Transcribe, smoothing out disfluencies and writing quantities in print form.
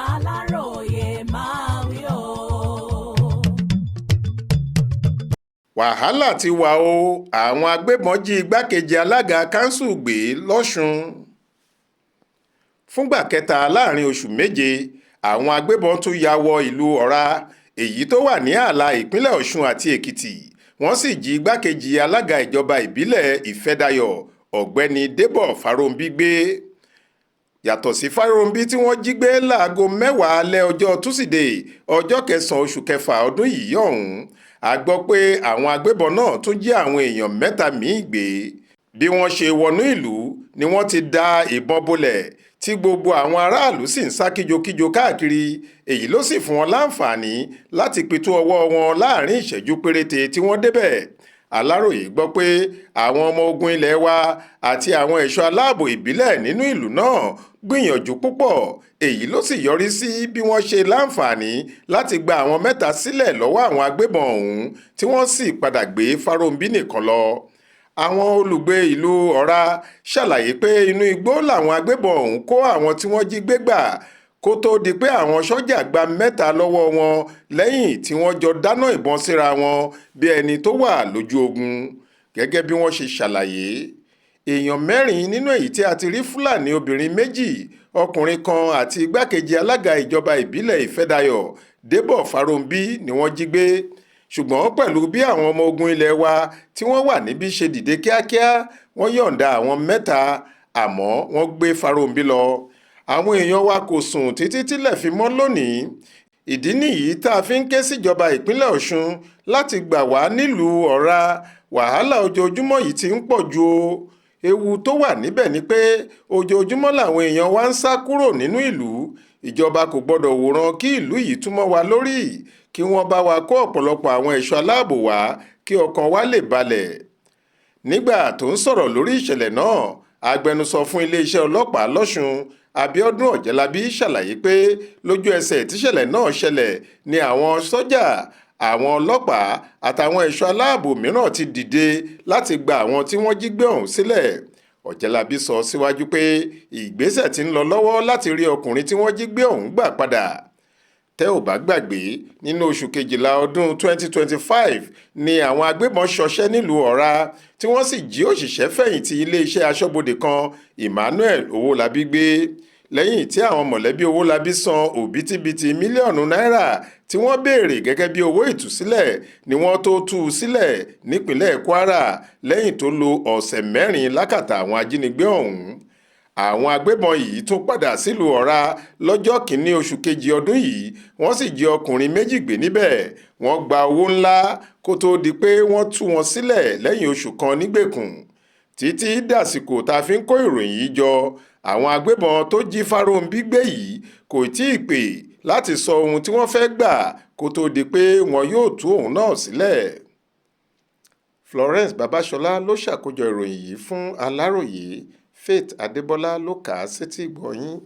Aláròyé máa wí o. Wàhálà ti wà o, àwọn agbébọn jí igbákejì alága kanṣu gbé lọ́sùn. Fúngbà kẹta láàrin oṣù méje, àwọn agbébọn tún ya wọ ìlú ọ̀rá èyí tó wà ní ààlà ìpínlẹ̀ Ọ̀ṣun àti Èkìtì. Wọ́n sì jí igbákejì alága ìjọba ìbílẹ̀ Ìfẹ́dayọ̀ ọ̀gbẹ́ni Débọ̀ Fáróǹbí gbé. Yàtọ̀ sí Fáróǹbí tí wọ́n jí gbé láago 10 alẹ́ ọjọ́ túsídẹ̀ẹ́ ọjọ́ 9 oṣù kẹfà ọdún yìí ọ̀hún, a gbọ́ pé àwọn agbébọn náà tún jí àwọn èèyàn 3 míì gbé. Bí wọ́n ṣe wọnú ìlú ni wọ́n ti da ìbọn bolẹ̀ tí gbogbo àwọn aráàlú sì ń sá kíjokíjo káàkiri. Èyí ló sì fún wọn láǹfààní láti pitú ọwọ́ wọn láàrin ìṣẹ́jú péréte tí wọ́n débẹ̀. Aláròyé gbọ́ pé àwọn ọmọ ogun ilẹ̀ wa àti àwọn ẹ̀ṣọ́ aláàbò ìbílẹ̀ nínú ìlú náà gbìyànjú púpọ̀. Èyí ló sì yọrí sí bí wọ́n ṣe láǹfààní láti gba àwọn 3 sílẹ̀ lọ́wọ́ àwọn agbébọn ọ̀hún tí wọ́n sì padà gbé Fáróǹbí nìkan lọ. Àwọn olùgbé ìlú ọ̀rá ṣàlàyé pé inú igbó làwọn agbébọn ọ̀hún kó àwọn tí wọ́n jí gbé gbà kó tó di pé àwọn sọ́jà gba 3 lọ́wọ́ wọn lẹ́yìn tí wọ́n jọ dáná ìbọn síra wọn bí ẹni tó wà lójú ogun. Gẹ́gẹ́ bí wọ́n ṣe ṣàlàyé, èèyàn 4 nínú èyí tí a ti rí Fúlàní obìnrin 2, ọkùnrin kan àti igbákejì alága ìjọba ìbílẹ̀ Ìfẹ́dayọ̀ Débọ̀ Fáróǹbí ni wọ́n jí gbé. Ṣùgbọ́n pẹ̀lú bí àwọn ọmọ ogun ilẹ̀ wa tí wọ́n wà níbí ṣe dìde kíákíá, wọ́n yọ̀ǹda àwọn 3 àmọ́ wọ́n gbé Fáróǹbí lọ. Àwọn èèyàn wa kò sùn títí tílẹ̀ fi mọ́ lónìí. Ìdí nìyí tá a fi ń ké síjọba ìpínlẹ̀ Ọ̀ṣun láti gbà wá nílùú ọ̀rá. Wàhálà ojoojúmọ́ yìí ti ń pọ̀ jù o. Ewu tó wà níbẹ̀ ni pé ojoojúmọ́ làwọn èèyàn wa ń sá kúrò nínú ìlú. Ìjọba kò gbọdọ̀ wòran kí ìlú yìí túmọ̀ wa lórí, kí wọ́n bá wa kó ọ̀pọ̀lọpọ̀ àwọn ẹ̀ṣọ́ aláàbò wá kí ọkàn wa lè balẹ̀. Nígbà tó ń sọ̀rọ̀ lórí ìṣẹ̀lẹ̀ náà, agbẹnusọ fún iléeṣẹ́ ọlọ́pàá lọ́ṣun Abíọ́dún Ọ̀jẹ́lábí ṣàlàyé pé lójú ẹsẹ̀ tíṣẹ̀lẹ̀ náà ṣẹlẹ̀ ni àwọn sọ́jà, àwọn ọlọ́pàá àtàwọn ẹ̀ṣọ́ aláàbò mìíràn ti dìde láti gba àwọn tí wọ́n jí gbé ọ̀hún sílẹ̀. Ọ̀jẹ́lábí sọ síwájú pé ìgbésẹ̀ ti ń lọ lọ́wọ́ láti rí ọkùnrin tí wọ́n jí gbé ọ̀hún gbà padà. Tẹ́ ò bá gbàgbé, nínú oṣù kejìlá ọdún 2025 ni àwọn agbébọn ṣọṣẹ́ nílùú ọ̀rá tí wọ́n sì jí òṣìṣẹ́ fẹ̀yìntì iléeṣẹ́ aṣọ́bodè kan Emmanuel Owólabí gbé. Lẹ́yìn tí àwọn mọ̀lẹ́bí Owólabí san òbítíbitì mílíọ̀nù náírà tí wọ́n béèrè gẹ́gẹ́ bí owó ìtúsílẹ̀ ni wọ́n tó tú u sílẹ̀ nípínlẹ̀ Kwara lẹ́yìn tó lo ọ̀sẹ̀ 4 lákàtà àwọn ajínigbé ọ̀hún. Àwọn agbébọn yìí tún padà sílùú ọ̀rá lọ́jọ́ 1 oṣù kejì ọdún yìí, wọ́n sì jí ọkùnrin 2 gbé níbẹ̀. Wọ́n gba owó ńlá kó tó di pé wọ́n tú wọn sílẹ̀ lẹ́yìn oṣù kan nígbèkùn. Títí dàsìkò tá a fi ń kó ìròyìn yìí jọ, àwọn agbébọn tó jí Fáróǹbí gbé yìí kò tíì pè láti sọ ohun tí wọ́n fẹ́ gbà kó tó di pé wọn yóò tú òun náà sílẹ̀. Florence Babasola ló ṣàkójọ ìròyìn yìí fún Aláròyé. Faith Adébọ́lá ló kà á sétí ìgbọ́ yín.